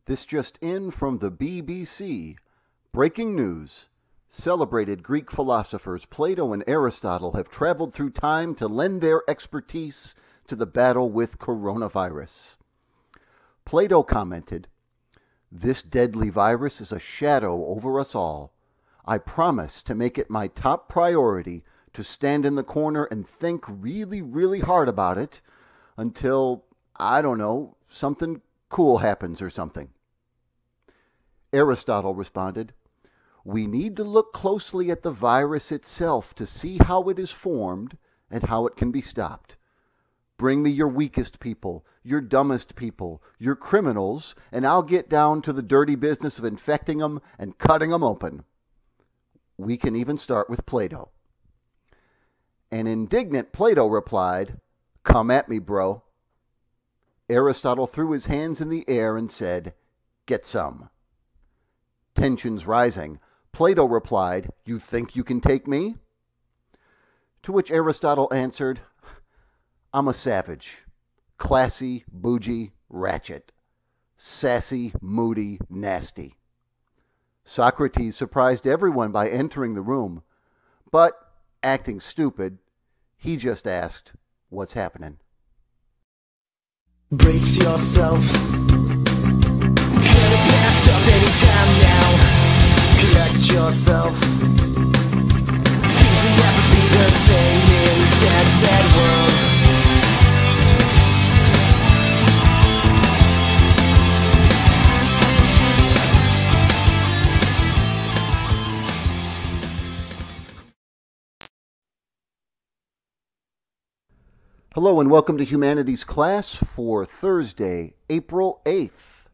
This just in from the BBC. Breaking news. Celebrated Greek philosophers Plato and Aristotle have traveled through time to lend their expertise to the battle with coronavirus. Plato commented, "This deadly virus is a shadow over us all. I promise to make it my top priority to stand in the corner and think really, really hard about it until, I don't know, something cool happens or something." Aristotle responded, "We need to look closely at the virus itself to see how it is formed and how it can be stopped. Bring me your weakest people, your dumbest people, your criminals, and I'll get down to the dirty business of infecting them and cutting them open." We can even start with Plato. An indignant Plato replied, "Come at me, bro." Aristotle threw his hands in the air and said, "Get some." Tensions rising, Plato replied, "You think you can take me?" To which Aristotle answered, "I'm a savage. Classy, bougie, ratchet. Sassy, moody, nasty." Socrates surprised everyone by entering the room, but, acting stupid, he just asked, "What's happening?" Brace yourself. Get a blast up anytime now. Collect yourself. Things will never be the same in a sad, sad world. Hello and welcome to Humanities class for Thursday, April 8th.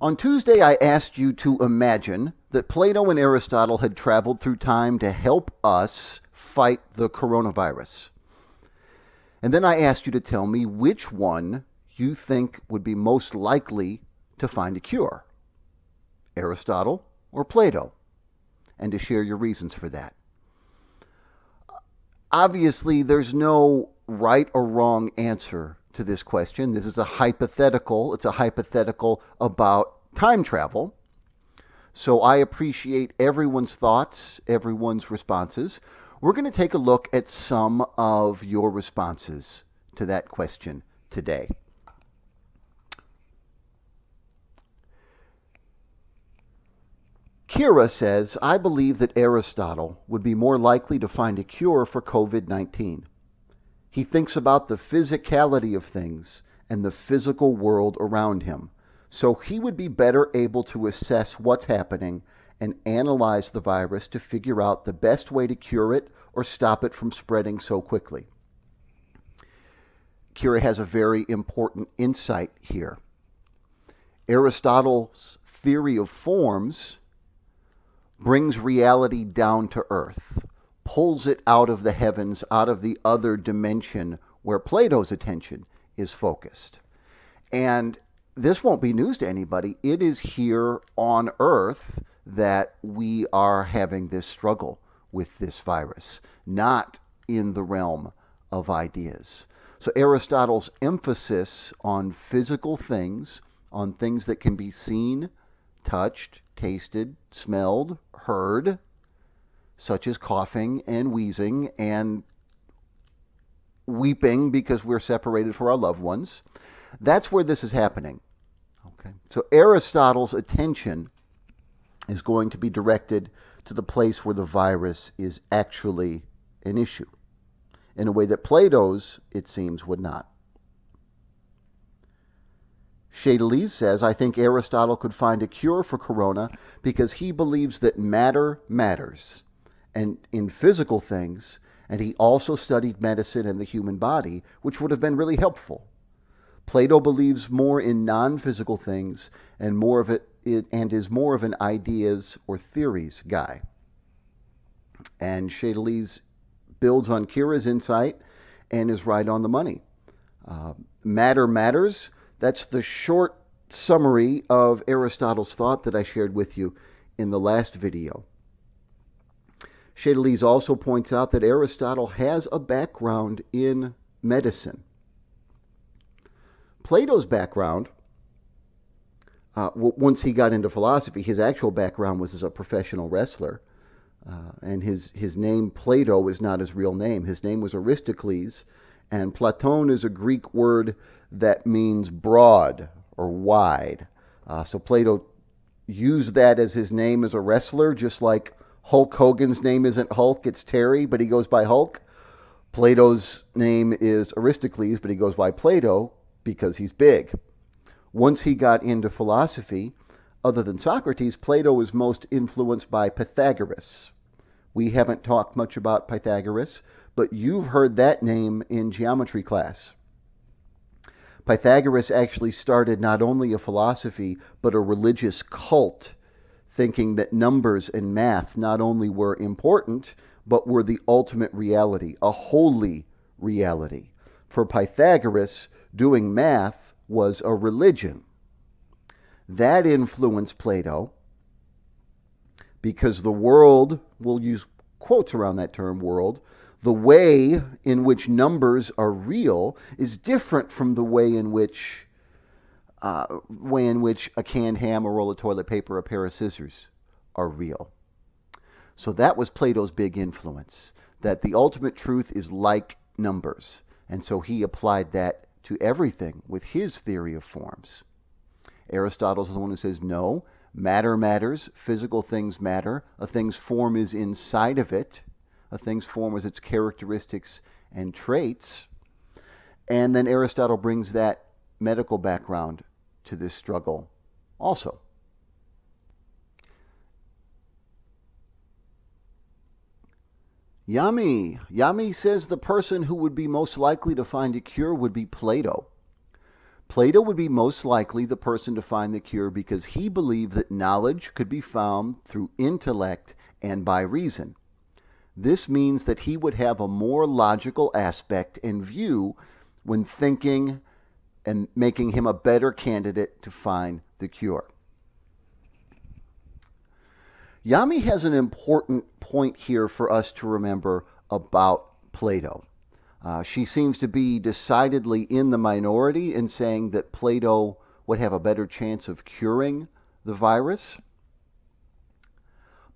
On Tuesday, I asked you to imagine that Plato and Aristotle had traveled through time to help us fight the coronavirus. And then I asked you to tell me which one you think would be most likely to find a cure, Aristotle or Plato, and to share your reasons for that. Obviously, there's no right or wrong answer to this question. This is a hypothetical. It's a hypothetical about time travel. So I appreciate everyone's thoughts, everyone's responses. We're going to take a look at some of your responses to that question today. Kira says, "I believe that Aristotle would be more likely to find a cure for COVID-19. He thinks about the physicality of things and the physical world around him, so he would be better able to assess what's happening and analyze the virus to figure out the best way to cure it or stop it from spreading so quickly." Kira has a very important insight here. Aristotle's theory of forms brings reality down to earth, pulls it out of the heavens, out of the other dimension where Plato's attention is focused. And this won't be news to anybody. It is here on earth that we are having this struggle with this virus, not in the realm of ideas. So Aristotle's emphasis on physical things, on things that can be seen, touched, tasted, smelled, heard, such as coughing and wheezing and weeping because we're separated from our loved ones. That's where this is happening. Okay. So Aristotle's attention is going to be directed to the place where the virus is actually an issue, in a way that Plato's, it seems, would not. Shadalese says, "I think Aristotle could find a cure for corona because he believes that matter matters and in physical things, and he also studied medicine and the human body, which would have been really helpful. Plato believes more in non-physical things and is more of an ideas or theories guy." And Shadalese builds on Kira's insight and is right on the money. Matter matters. That's the short summary of Aristotle's thought that I shared with you in the last video. Shadalese also points out that Aristotle has a background in medicine. Plato's background once he got into philosophy, his actual background was as a professional wrestler. And his name, Plato, is not his real name. His name was Aristocles, and Platon is a Greek word that means broad or wide. So Plato used that as his name as a wrestler, just like Hulk Hogan's name isn't Hulk, it's Terry, but he goes by Hulk. Plato's name is Aristocles, but he goes by Plato because he's big. Once he got into philosophy, other than Socrates, Plato was most influenced by Pythagoras. We haven't talked much about Pythagoras, but you've heard that name in geometry class. Pythagoras actually started not only a philosophy, but a religious cult, thinking that numbers and math not only were important, but were the ultimate reality, a holy reality. For Pythagoras, doing math was a religion. That influenced Plato because the world, we'll use quotes around that term, world, the way in which numbers are real is different from the way in which a canned ham, a roll of toilet paper, a pair of scissors are real. So that was Plato's big influence, that the ultimate truth is like numbers. And so he applied that to everything with his theory of forms. Aristotle's the one who says, no, matter matters, physical things matter, a thing's form is inside of it, a thing's form is its characteristics and traits. And then Aristotle brings that medical background to this struggle also. Yami says the person who would be most likely to find a cure would be Plato. Plato would be most likely the person to find the cure because he believed that knowledge could be found through intellect and by reason. This means that he would have a more logical aspect and view when thinking and making him a better candidate to find the cure. Yami has an important point here for us to remember about Plato. She seems to be decidedly in the minority in saying that Plato would have a better chance of curing the virus.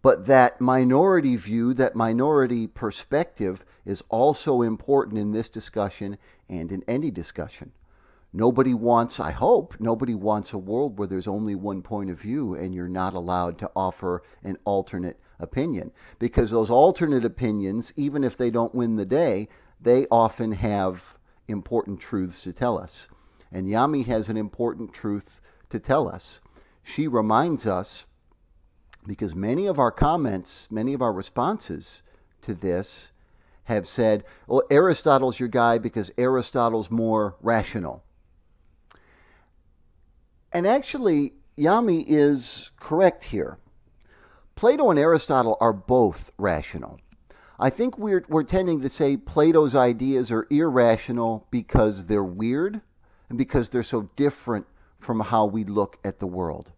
But that minority view, that minority perspective is also important in this discussion and in any discussion. Nobody wants, I hope, nobody wants a world where there's only one point of view and you're not allowed to offer an alternate opinion. Because those alternate opinions, even if they don't win the day, they often have important truths to tell us. And Yami has an important truth to tell us. She reminds us, because many of our comments, many of our responses to this have said, well, Aristotle's your guy because Aristotle's more rational. And actually, Yami is correct here. Plato and Aristotle are both rational. I think we're tending to say Plato's ideas are irrational because they're weird and because they're so different from how we look at the world.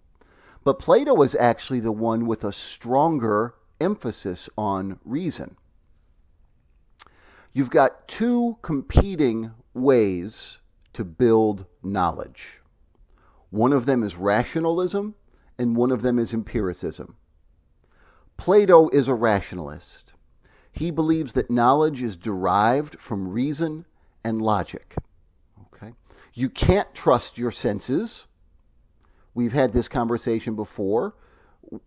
But Plato is actually the one with a stronger emphasis on reason. You've got two competing ways to build knowledge. One of them is rationalism, and one of them is empiricism. Plato is a rationalist. He believes that knowledge is derived from reason and logic. Okay? You can't trust your senses. We've had this conversation before.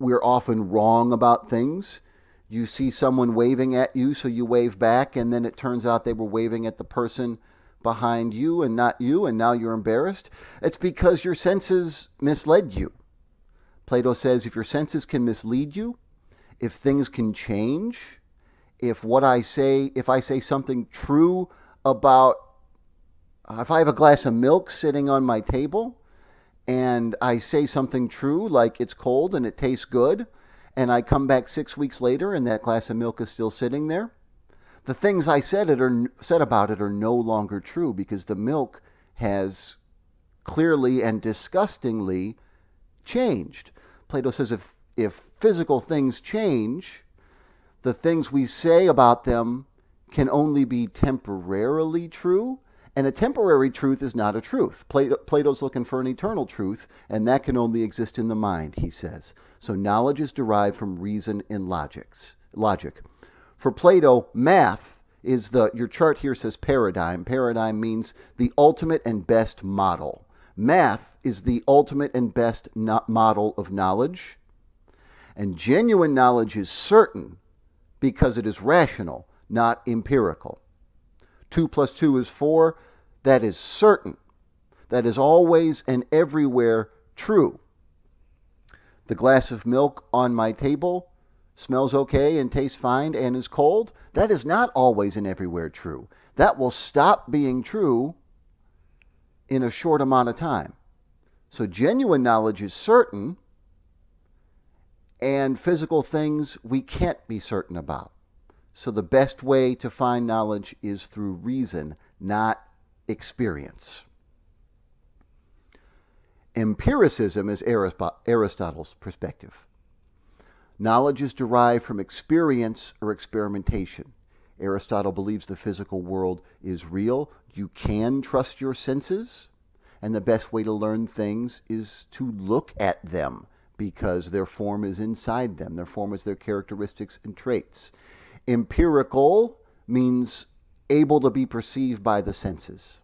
We're often wrong about things. You see someone waving at you, so you wave back, and then it turns out they were waving at the person behind you and not you, and now you're embarrassed. It's because your senses misled you. Plato says if your senses can mislead you, if things can change, if I say something true about, if I have a glass of milk sitting on my table, and I say something true, like it's cold and it tastes good, and I come back 6 weeks later and that glass of milk is still sitting there, the things I said about it are no longer true because the milk has clearly and disgustingly changed. Plato says if physical things change, the things we say about them can only be temporarily true, And a temporary truth is not a truth. Plato's looking for an eternal truth, and that can only exist in the mind, he says. So knowledge is derived from reason and logic. For Plato, math is your chart here says paradigm. Paradigm means the ultimate and best model. Math is the ultimate and best model of knowledge. And genuine knowledge is certain because it is rational, not empirical. 2 plus 2 is 4. That is certain. That is always and everywhere true. The glass of milk on my table smells okay and tastes fine and is cold. That is not always and everywhere true. That will stop being true in a short amount of time. So genuine knowledge is certain, and physical things we can't be certain about. So the best way to find knowledge is through reason, not experience. Empiricism is Aristotle's perspective. Knowledge is derived from experience or experimentation. Aristotle believes the physical world is real. You can trust your senses, and the best way to learn things is to look at them because their form is inside them. Their form is their characteristics and traits. Empirical means able to be perceived by the senses.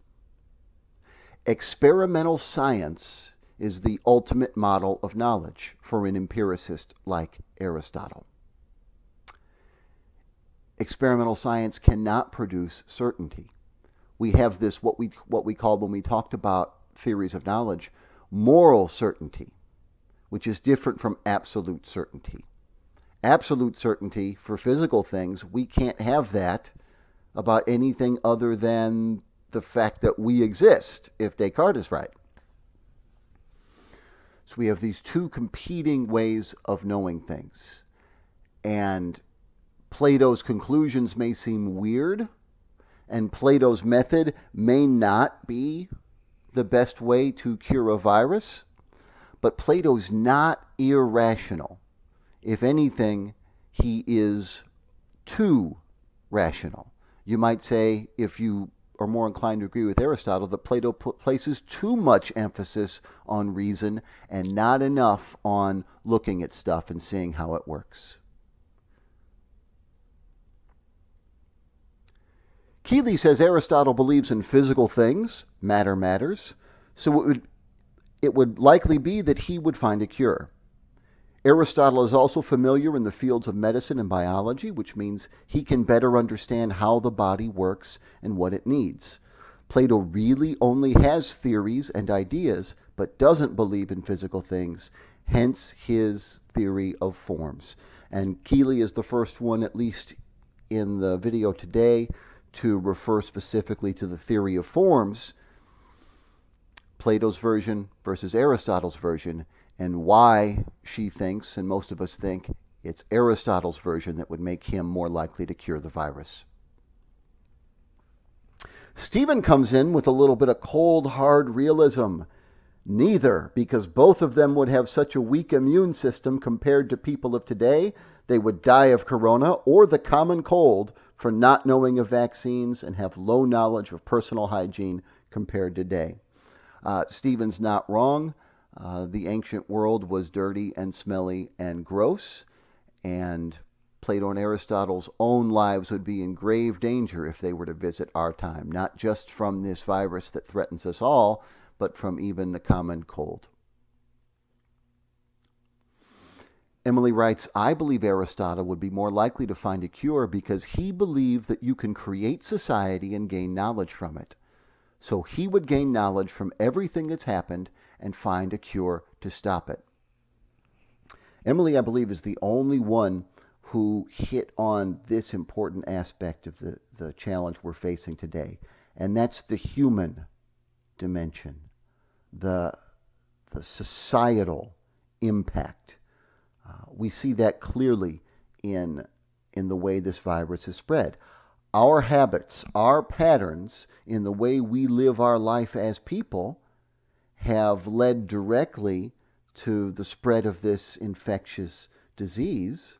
Experimental science is the ultimate model of knowledge for an empiricist like Aristotle. Experimental science cannot produce certainty. We have this, what we called when we talked about theories of knowledge, moral certainty, which is different from absolute certainty. Absolute certainty for physical things, we can't have that about anything other than the fact that we exist, if Descartes is right. So we have these two competing ways of knowing things. And Plato's conclusions may seem weird, and Plato's method may not be the best way to cure a virus, but Plato's not irrational. If anything, he is too rational. You might say, if you are more inclined to agree with Aristotle, that Plato places too much emphasis on reason and not enough on looking at stuff and seeing how it works. Keeley says Aristotle believes in physical things, matter matters, so it would likely be that he would find a cure. Aristotle is also familiar in the fields of medicine and biology, which means he can better understand how the body works and what it needs. Plato really only has theories and ideas, but doesn't believe in physical things, hence his theory of forms. And Keeley is the first one, at least in the video today, to refer specifically to the theory of forms, Plato's version versus Aristotle's version, and why she thinks, and most of us think, it's Aristotle's version that would make him more likely to cure the virus. Stephen comes in with a little bit of cold, hard realism. Neither, because both of them would have such a weak immune system compared to people of today, they would die of corona or the common cold for not knowing of vaccines and have low knowledge of personal hygiene compared to today. Stephen's not wrong. The ancient world was dirty and smelly and gross, and Plato and Aristotle's own lives would be in grave danger if they were to visit our time, not just from this virus that threatens us all, but from even the common cold. Emily writes, I believe Aristotle would be more likely to find a cure because he believed that you can create society and gain knowledge from it. So he would gain knowledge from everything that's happened and find a cure to stop it. Emily, I believe, is the only one who hit on this important aspect of the challenge we're facing today, and that's the human dimension, the societal impact. We see that clearly in the way this virus is spread. Our habits, our patterns in the way we live our life as people have led directly to the spread of this infectious disease.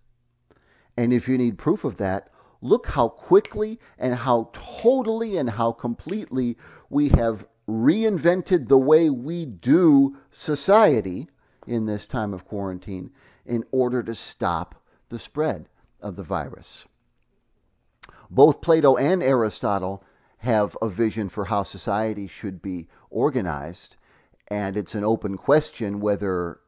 And if you need proof of that, Look how quickly and how totally and how completely we have reinvented the way we do society in this time of quarantine in order to stop the spread of the virus. Both Plato and Aristotle have a vision for how society should be organized, and it's an open question whether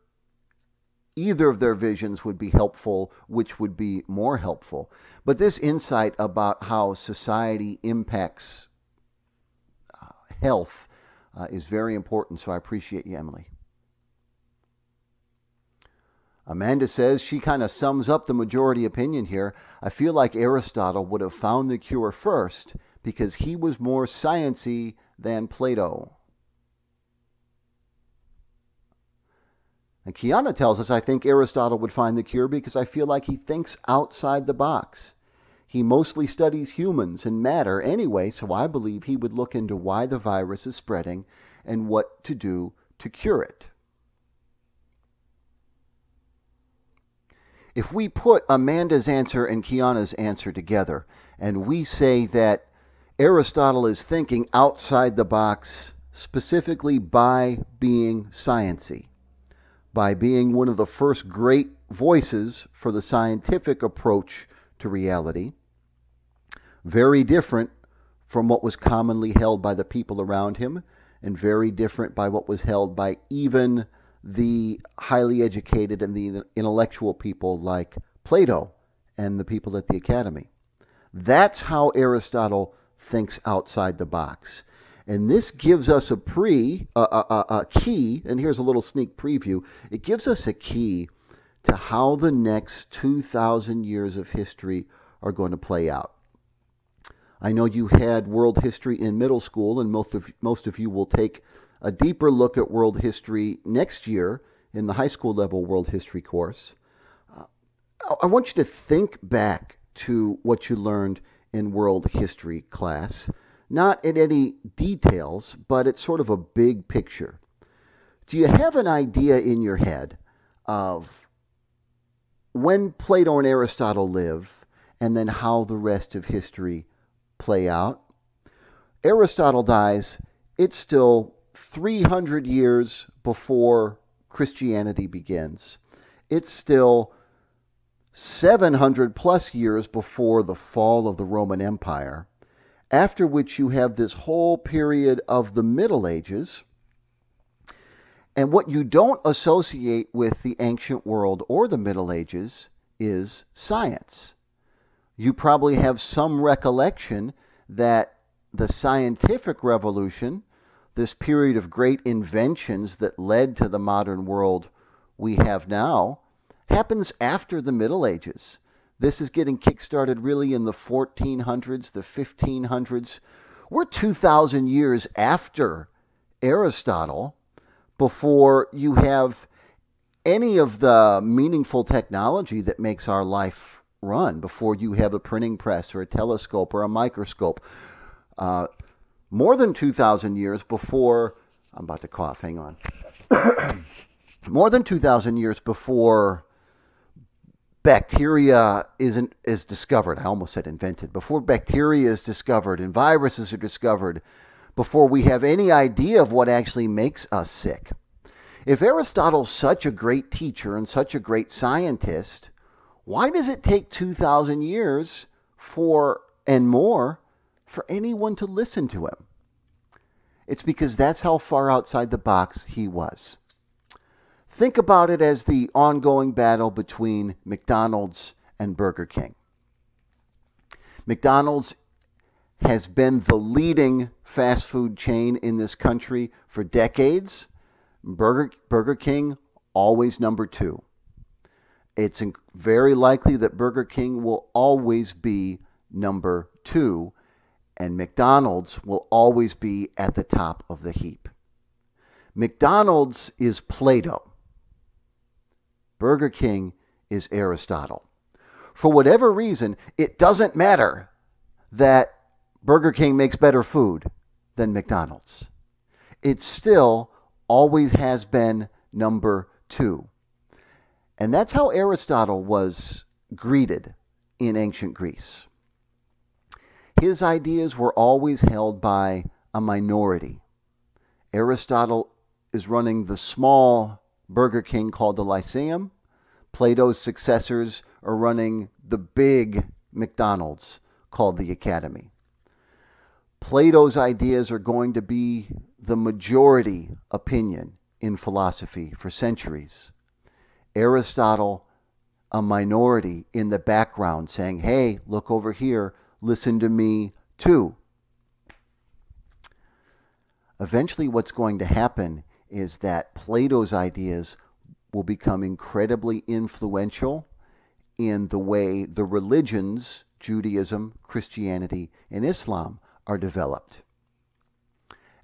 either of their visions would be helpful, which would be more helpful. But this insight about how society impacts health is very important, so I appreciate you, Emily. Amanda says she kind of sums up the majority opinion here. I feel like Aristotle would have found the cure first because he was more science-y than Plato. And Kiana tells us, I think Aristotle would find the cure because I feel like he thinks outside the box. He mostly studies humans and matter anyway, so I believe he would look into why the virus is spreading and what to do to cure it. If we put Amanda's answer and Kiana's answer together, and we say that Aristotle is thinking outside the box specifically by being science-y, by being one of the first great voices for the scientific approach to reality, very different from what was commonly held by the people around him, and very different by what was held by even the highly educated and the intellectual people like Plato and the people at the academy. That's how Aristotle thinks outside the box. And this gives us a key, and here's a little sneak preview. It gives us a key to how the next 2,000 years of history are going to play out. I know you had world history in middle school, and most of you will take a deeper look at world history next year in the high school level world history course. I want you to think back to what you learned in world history class. Not in any details, but it's sort of a big picture. Do you have an idea in your head of when Plato and Aristotle live and then how the rest of history play out? Aristotle dies, it's still 300 years before Christianity begins. It's still 700 plus years before the fall of the Roman Empire. After which you have this whole period of the Middle Ages. And what you don't associate with the ancient world or the Middle Ages is science. You probably have some recollection that the scientific revolution, this period of great inventions that led to the modern world we have now, happens after the Middle Ages. This is getting kickstarted really in the 1400s, the 1500s. We're 2,000 years after Aristotle before you have any of the meaningful technology that makes our life run, before you have a printing press or a telescope or a microscope. More than 2,000 years before, I'm about to cough, hang on. More than 2,000 years before bacteria is discovered. I almost said invented. Before bacteria is discovered and viruses are discovered, before we have any idea of what actually makes us sick. If Aristotle's such a great teacher and such a great scientist, why does it take 2,000 years and more for anyone to listen to him? It's because that's how far outside the box he was. Think about it as the ongoing battle between McDonald's and Burger King. McDonald's has been the leading fast food chain in this country for decades. Burger King, always number 2. It's very likely that Burger King will always be number 2, and McDonald's will always be at the top of the heap. McDonald's is Plato. Burger King is Aristotle. For whatever reason, it doesn't matter that Burger King makes better food than McDonald's. It still always has been number 2. And that's how Aristotle was greeted in ancient Greece. his ideas were always held by a minority. Aristotle is running the small Burger King called the Lyceum. Plato's successors are running the big McDonald's called the Academy. Plato's ideas are going to be the majority opinion in philosophy for centuries. Aristotle, a minority in the background saying, hey, look over here, listen to me too. Eventually what's going to happen is that Plato's ideas will become incredibly influential in the way the religions, Judaism, Christianity, and Islam, are developed.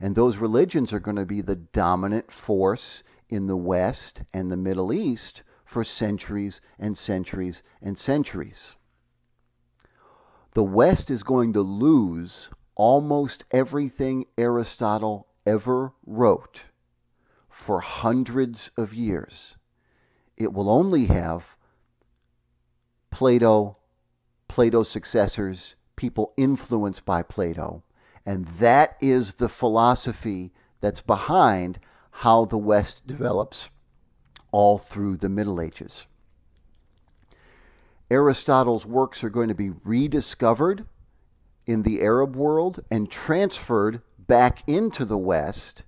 And those religions are going to be the dominant force in the West and the Middle East for centuries and centuries and centuries. The West is going to lose almost everything Aristotle ever wrote for hundreds of years. It will only have Plato, Plato's successors, people influenced by Plato, and that is the philosophy that's behind how the West develops all through the Middle Ages. Aristotle's works are going to be rediscovered in the Arab world and transferred back into the West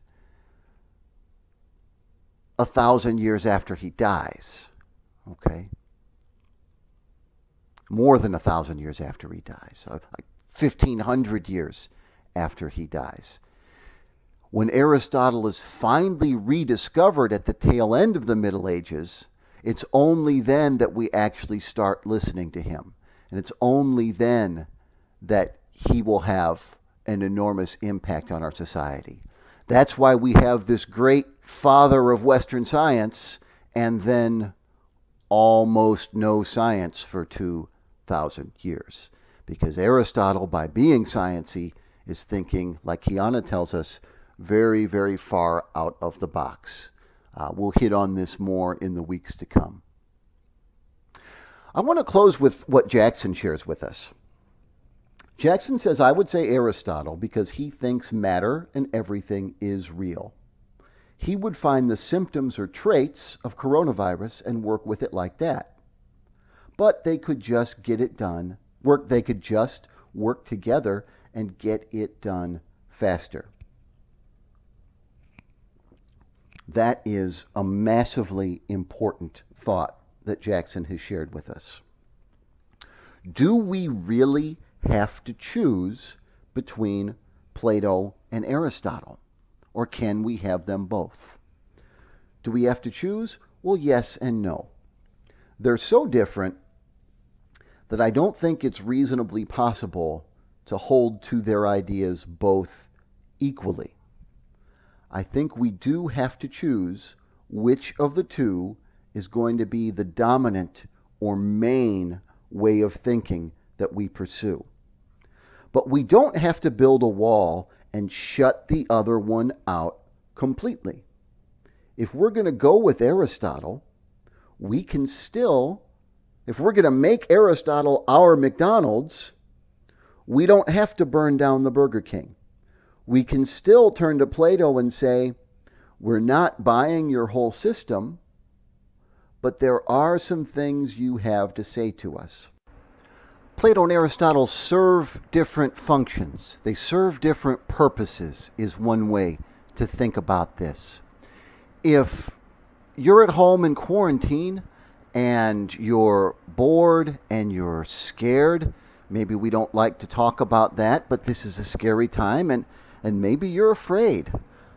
1,000 years after he dies. Okay? More than 1,000 years after he dies. Like 1,500 years after he dies. When Aristotle is finally rediscovered at the tail end of the Middle Ages, it's only then that we actually start listening to him. And it's only then that he will have an enormous impact on our society. That's why we have this great father of Western science and then almost no science for 2,000 years. Because Aristotle, by being sciencey, is thinking, like Kiana tells us, very, very far out of the box. We'll hit on this more in the weeks to come. I want to close with what Jackson shares with us. Jackson says, I would say Aristotle because he thinks matter and everything is real. He would find the symptoms or traits of coronavirus and work with it like that. But they could just get it done. They could just work together and get it done faster. That is a massively important thought that Jackson has shared with us. Do we really have to choose between Plato and Aristotle? Or can we have them both? Do we have to choose? Well, yes and no. They're so different that I don't think it's reasonably possible to hold to their ideas both equally. I think we do have to choose which of the two is going to be the dominant or main way of thinking that we pursue. But we don't have to build a wall and shut the other one out completely. If we're going to go with Aristotle, we can still, if we're going to make Aristotle our McDonald's, we don't have to burn down the Burger King. We can still turn to Plato and say, we're not buying your whole system, but there are some things you have to say to us. Plato and Aristotle serve different functions. They serve different purposes, is one way to think about this. If you're at home in quarantine and you're bored and you're scared, maybe we don't like to talk about that, but this is a scary time, and maybe you're afraid.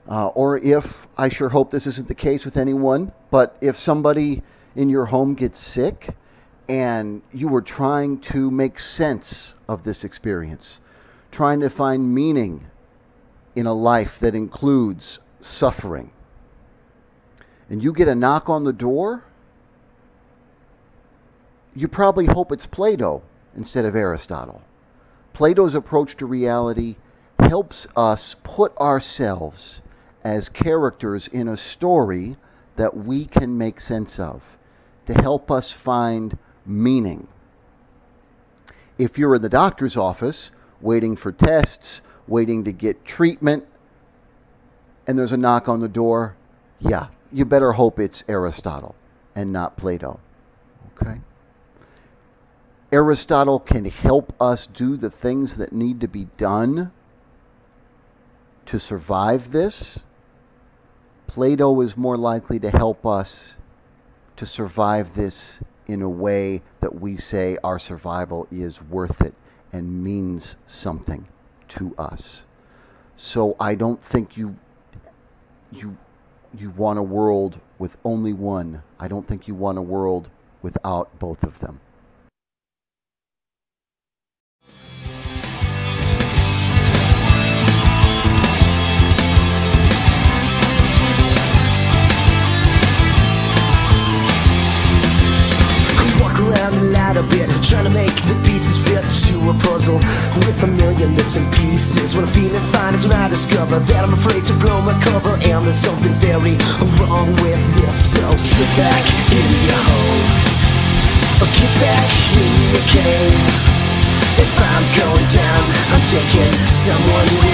Or if, I sure hope this isn't the case with anyone, but if somebody in your home gets sick and you were trying to make sense of this experience, trying to find meaning in a life that includes suffering, and you get a knock on the door, you probably hope it's Plato instead of Aristotle. Plato's approach to reality helps us put ourselves as characters in a story that we can make sense of, to help us find meaning. If you're in the doctor's office, waiting for tests, waiting to get treatment, and there's a knock on the door, yeah, you better hope it's Aristotle and not Plato. Okay? Aristotle can help us do the things that need to be done to survive this. Plato is more likely to help us to survive this in a way that we say our survival is worth it and means something to us. So I don't think you want a world with only one. I don't think you want a world without both of them. Around a ladder bit, trying to make the pieces fit to a puzzle with a million missing pieces. When I'm feeling fine is when I discover that I'm afraid to blow my cover, and there's something very wrong with this. So sit back in your home, or get back in your cave. If I'm going down, I'm taking someone with